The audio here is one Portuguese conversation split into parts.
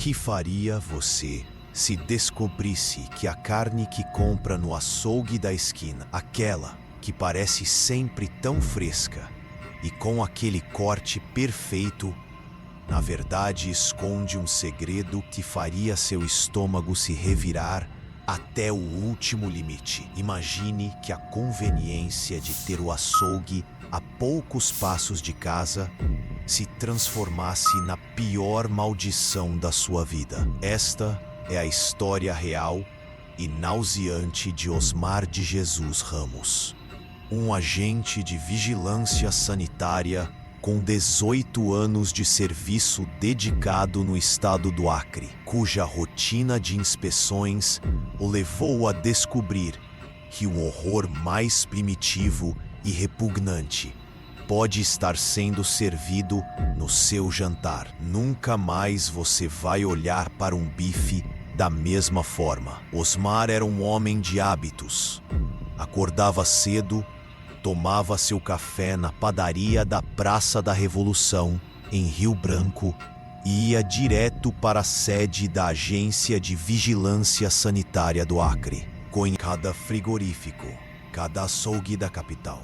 que faria você se descobrisse que a carne que compra no açougue da esquina, aquela que parece sempre tão fresca e com aquele corte perfeito, na verdade esconde um segredo que faria seu estômago se revirar até o último limite? Imagine que a conveniência de ter o açougue a poucos passos de casa se transformasse na pior maldição da sua vida. Esta é a história real e nauseante de Osmar de Jesus Ramos, um agente de vigilância sanitária com 18 anos de serviço dedicado no estado do Acre, cuja rotina de inspeções o levou a descobrir que o horror mais primitivo e repugnante pode estar sendo servido no seu jantar. Nunca mais você vai olhar para um bife da mesma forma. Osmar era um homem de hábitos. Acordava cedo, tomava seu café na padaria da Praça da Revolução, em Rio Branco, e ia direto para a sede da Agência de Vigilância Sanitária do Acre, com cada frigorífico, cada açougue da capital.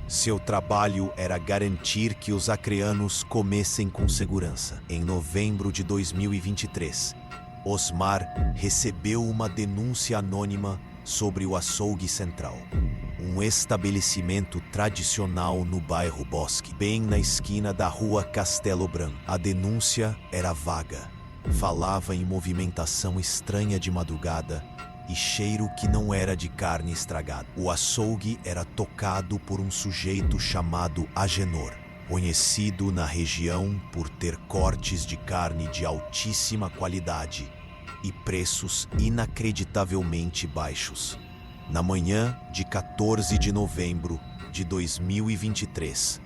Seu trabalho era garantir que os acreanos comessem com segurança. Em novembro de 2023, Osmar recebeu uma denúncia anônima sobre o açougue central, um estabelecimento tradicional no bairro Bosque, bem na esquina da rua Castelo Branco. A denúncia era vaga, falava em movimentação estranha de madrugada e cheiro que não era de carne estragada. O açougue era tocado por um sujeito chamado Agenor, conhecido na região por ter cortes de carne de altíssima qualidade e preços inacreditavelmente baixos. Na manhã de 14 de novembro de 2023,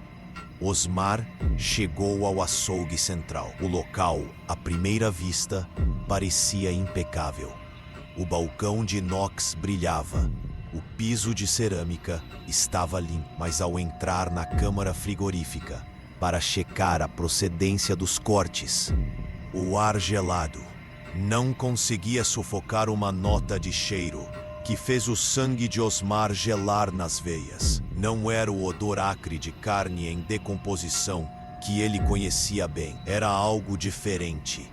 Osmar chegou ao açougue central. O local, à primeira vista, parecia impecável. O balcão de inox brilhava, o piso de cerâmica estava limpo, mas ao entrar na câmara frigorífica para checar a procedência dos cortes, o ar gelado não conseguia sufocar uma nota de cheiro que fez o sangue de Osmar gelar nas veias. Não era o odor acre de carne em decomposição que ele conhecia bem. Era algo diferente.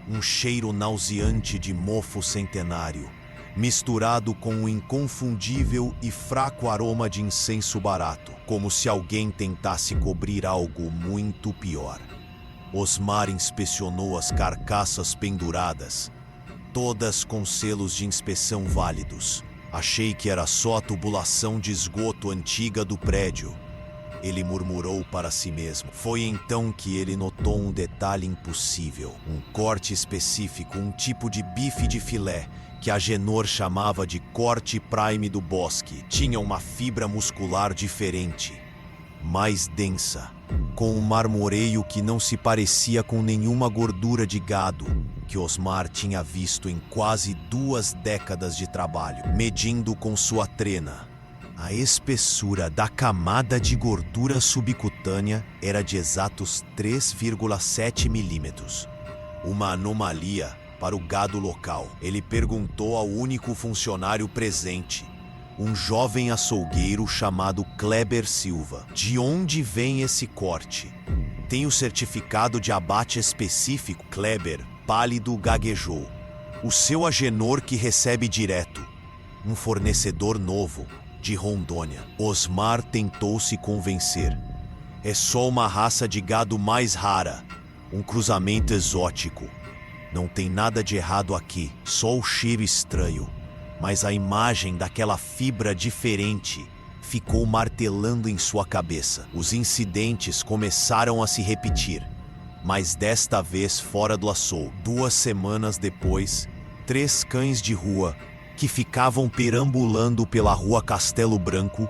Um cheiro nauseante de mofo centenário, misturado com um inconfundível e fraco aroma de incenso barato, como se alguém tentasse cobrir algo muito pior. Osmar inspecionou as carcaças penduradas, todas com selos de inspeção válidos. Achei que era só a tubulação de esgoto antiga do prédio, ele murmurou para si mesmo. Foi então que ele notou um detalhe impossível. Um corte específico, um tipo de bife de filé, que Agenor chamava de corte prime do Bosque, tinha uma fibra muscular diferente, mais densa, com um marmoreio que não se parecia com nenhuma gordura de gado que Osmar tinha visto em quase 2 décadas de trabalho. Medindo com sua trena, a espessura da camada de gordura subcutânea era de exatos 3,7 milímetros. Uma anomalia para o gado local. Ele perguntou ao único funcionário presente, um jovem açougueiro chamado Kleber Silva: de onde vem esse corte? Tem o certificado de abate específico? Kleber, pálido, gaguejou. O seu Agenor que recebe direto. Um fornecedor novo, de Rondônia. Osmar tentou se convencer. É só uma raça de gado mais rara, um cruzamento exótico. Não tem nada de errado aqui, só o cheiro estranho. Mas a imagem daquela fibra diferente ficou martelando em sua cabeça. Os incidentes começaram a se repetir, mas desta vez fora do açougue. 2 semanas depois, 3 cães de rua que ficavam perambulando pela rua Castelo Branco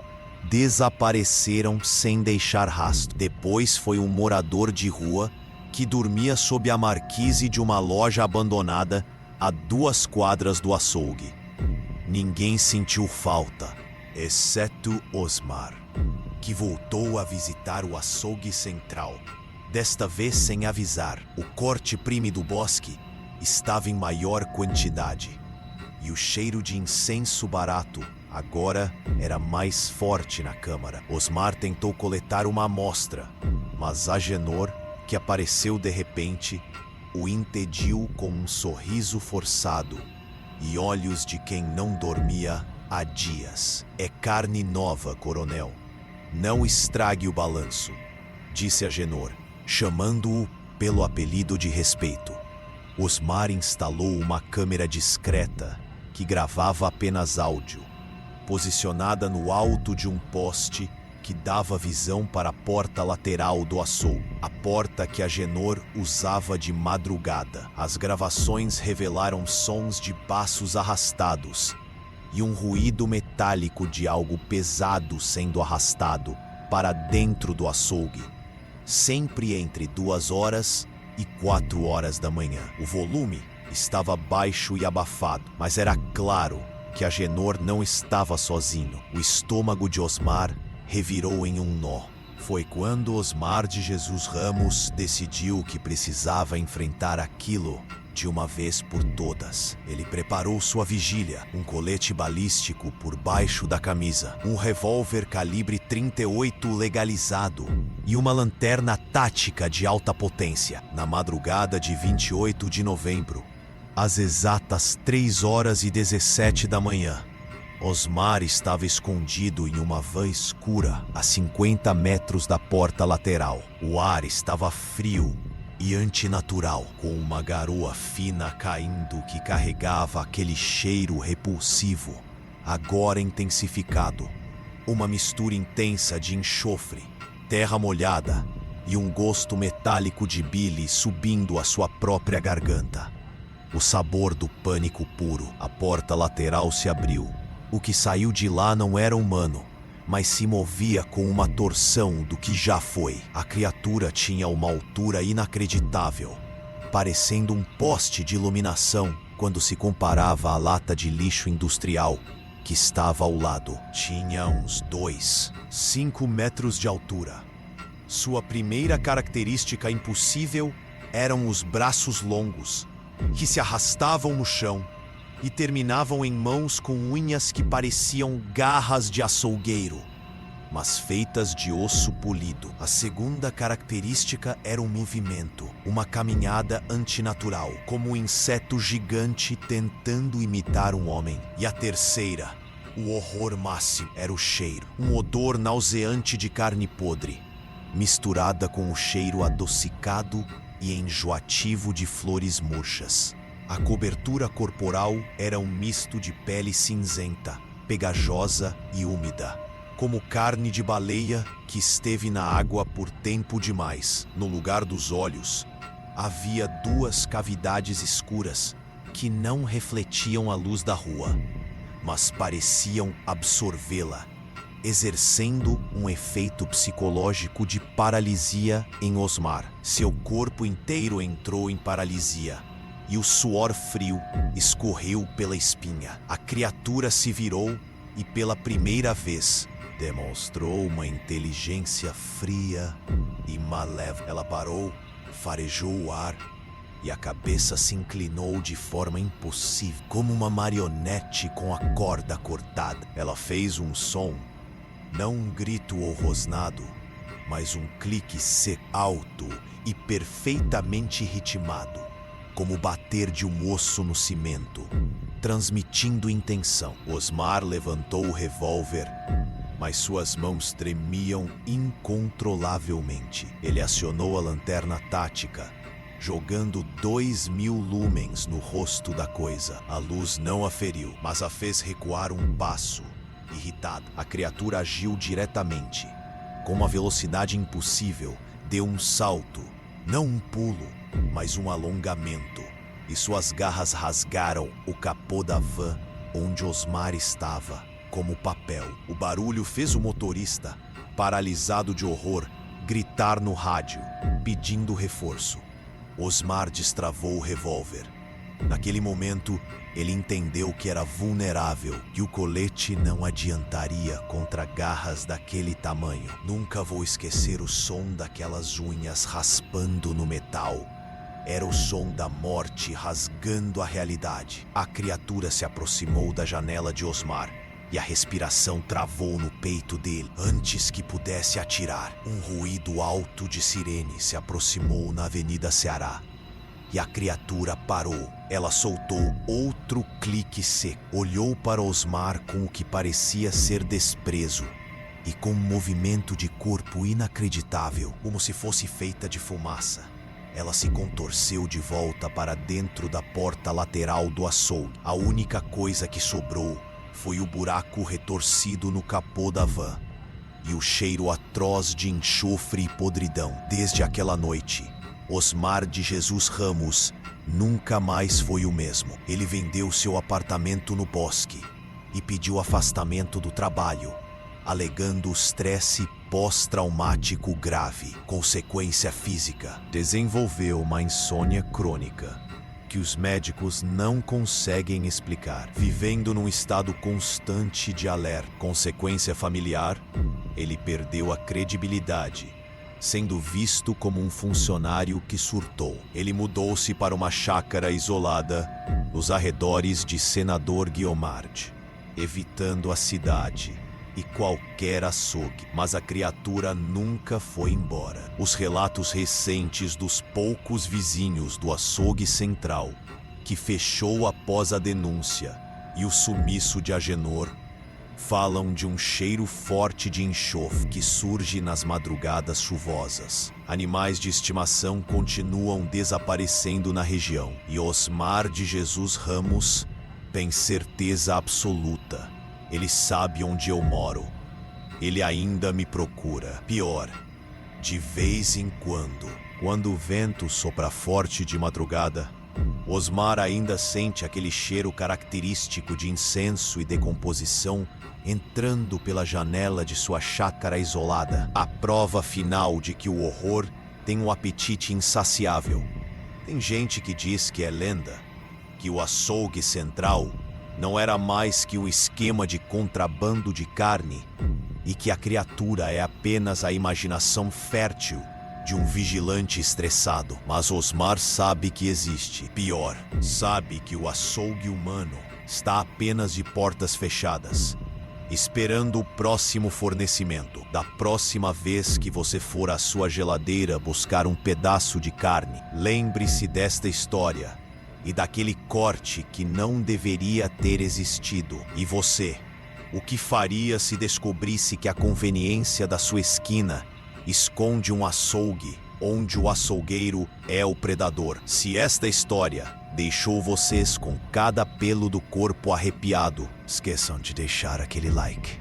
desapareceram sem deixar rastro. Depois foi um morador de rua que dormia sob a marquise de uma loja abandonada a 2 quadras do açougue. Ninguém sentiu falta, exceto Osmar, que voltou a visitar o açougue central, desta vez sem avisar. O corte prime do Bosque estava em maior quantidade, e o cheiro de incenso barato agora era mais forte na câmara. Osmar tentou coletar uma amostra, mas Agenor, que apareceu de repente, o impediu com um sorriso forçado e olhos de quem não dormia há dias. É carne nova, coronel. Não estrague o balanço, disse Agenor, chamando-o pelo apelido de respeito. Osmar instalou uma câmera discreta que gravava apenas áudio, posicionada no alto de um poste que dava visão para a porta lateral do açougue, a porta que Agenor usava de madrugada. As gravações revelaram sons de passos arrastados e um ruído metálico de algo pesado sendo arrastado para dentro do açougue, sempre entre 2 horas e 4 horas da manhã. O volume estava baixo e abafado, mas era claro que Agenor não estava sozinho. O estômago de Osmar revirou em um nó. Foi quando Osmar de Jesus Ramos decidiu que precisava enfrentar aquilo de uma vez por todas. Ele preparou sua vigília, um colete balístico por baixo da camisa, um revólver calibre 38 legalizado e uma lanterna tática de alta potência. Na madrugada de 28 de novembro, às exatas 3 horas e 17 da manhã, Osmar estava escondido em uma van escura a 50 metros da porta lateral. O ar estava frio e antinatural, com uma garoa fina caindo que carregava aquele cheiro repulsivo, agora intensificado. Uma mistura intensa de enxofre, terra molhada e um gosto metálico de bile subindo a sua própria garganta. O sabor do pânico puro. A porta lateral se abriu. O que saiu de lá não era humano, mas se movia com uma torção do que já foi. A criatura tinha uma altura inacreditável, parecendo um poste de iluminação quando se comparava à lata de lixo industrial que estava ao lado. Tinha uns 5 metros de altura. Sua primeira característica impossível eram os braços longos, que se arrastavam no chão e terminavam em mãos com unhas que pareciam garras de açougueiro, mas feitas de osso polido. A segunda característica era um movimento, uma caminhada antinatural, como um inseto gigante tentando imitar um homem. E a terceira, o horror máximo, era o cheiro, um odor nauseante de carne podre, misturada com o cheiro adocicado e enjoativo de flores murchas. A cobertura corporal era um misto de pele cinzenta, pegajosa e úmida, como carne de baleia que esteve na água por tempo demais. No lugar dos olhos, havia 2 cavidades escuras que não refletiam a luz da rua, mas pareciam absorvê-la, exercendo um efeito psicológico de paralisia em Osmar. Seu corpo inteiro entrou em paralisia e o suor frio escorreu pela espinha. A criatura se virou e, pela primeira vez, demonstrou uma inteligência fria e malévola. Ela parou, farejou o ar e a cabeça se inclinou de forma impossível, como uma marionete com a corda cortada. Ela fez um som, não um grito ou rosnado, mas um clique seco, alto e perfeitamente ritmado, como o bater de um osso no cimento, transmitindo intenção. Osmar levantou o revólver, mas suas mãos tremiam incontrolavelmente. Ele acionou a lanterna tática, jogando 2000 lumens no rosto da coisa. A luz não a feriu, mas a fez recuar um passo. Irritada, a criatura agiu diretamente. Com uma velocidade impossível, deu um salto, não um pulo, mas um alongamento, e suas garras rasgaram o capô da van onde Osmar estava, como papel. O barulho fez o motorista, paralisado de horror, gritar no rádio, pedindo reforço. Osmar destravou o revólver. Naquele momento, ele entendeu que era vulnerável, que o colete não adiantaria contra garras daquele tamanho. Nunca vou esquecer o som daquelas unhas raspando no metal, Era o som da morte rasgando a realidade. A criatura se aproximou da janela de Osmar e a respiração travou no peito dele antes que pudesse atirar. Um ruído alto de sirene se aproximou na Avenida Ceará e a criatura parou. Ela soltou outro clique seco, olhou para Osmar com o que parecia ser desprezo e com um movimento de corpo inacreditável, como se fosse feita de fumaça. Ela se contorceu de volta para dentro da porta lateral do açougue. A única coisa que sobrou foi o buraco retorcido no capô da van e o cheiro atroz de enxofre e podridão. Desde aquela noite, Osmar de Jesus Ramos nunca mais foi o mesmo. Ele vendeu seu apartamento no Bosque e pediu afastamento do trabalho, alegando estresse pós-traumático grave, consequência física. Desenvolveu uma insônia crônica que os médicos não conseguem explicar, vivendo num estado constante de alerta. Consequência familiar, ele perdeu a credibilidade, sendo visto como um funcionário que surtou. Ele mudou-se para uma chácara isolada nos arredores de Senador Guiomard, evitando a cidade e qualquer açougue. Mas a criatura nunca foi embora. Os relatos recentes dos poucos vizinhos do açougue central, que fechou após a denúncia, e o sumiço de Agenor, falam de um cheiro forte de enxofre que surge nas madrugadas chuvosas. Animais de estimação continuam desaparecendo na região, e Osmar de Jesus Ramos tem certeza absoluta. Ele sabe onde eu moro. Ele ainda me procura. Pior, de vez em quando o vento sopra forte de madrugada, Osmar ainda sente aquele cheiro característico de incenso e decomposição entrando pela janela de sua chácara isolada. A prova final de que o horror tem um apetite insaciável. Tem gente que diz que é lenda, que o açougue central não era mais que um esquema de contrabando de carne e que a criatura é apenas a imaginação fértil de um vigilante estressado. Mas Osmar sabe que existe. Pior, sabe que o açougue humano está apenas de portas fechadas, esperando o próximo fornecimento. Da próxima vez que você for à sua geladeira buscar um pedaço de carne, lembre-se desta história e daquele corte que não deveria ter existido. E você, o que faria se descobrisse que a conveniência da sua esquina esconde um açougue onde o açougueiro é o predador? Se esta história deixou vocês com cada pelo do corpo arrepiado, esqueçam de deixar aquele like.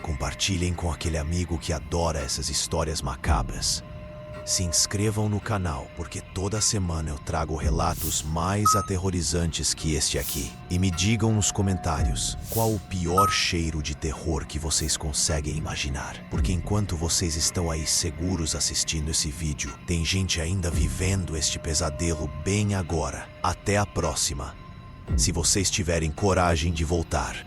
Compartilhem com aquele amigo que adora essas histórias macabras. Se inscrevam no canal, porque toda semana eu trago relatos mais aterrorizantes que este aqui. E me digam nos comentários qual o pior cheiro de terror que vocês conseguem imaginar. Porque enquanto vocês estão aí seguros assistindo esse vídeo, tem gente ainda vivendo este pesadelo bem agora. Até a próxima, se vocês tiverem coragem de voltar.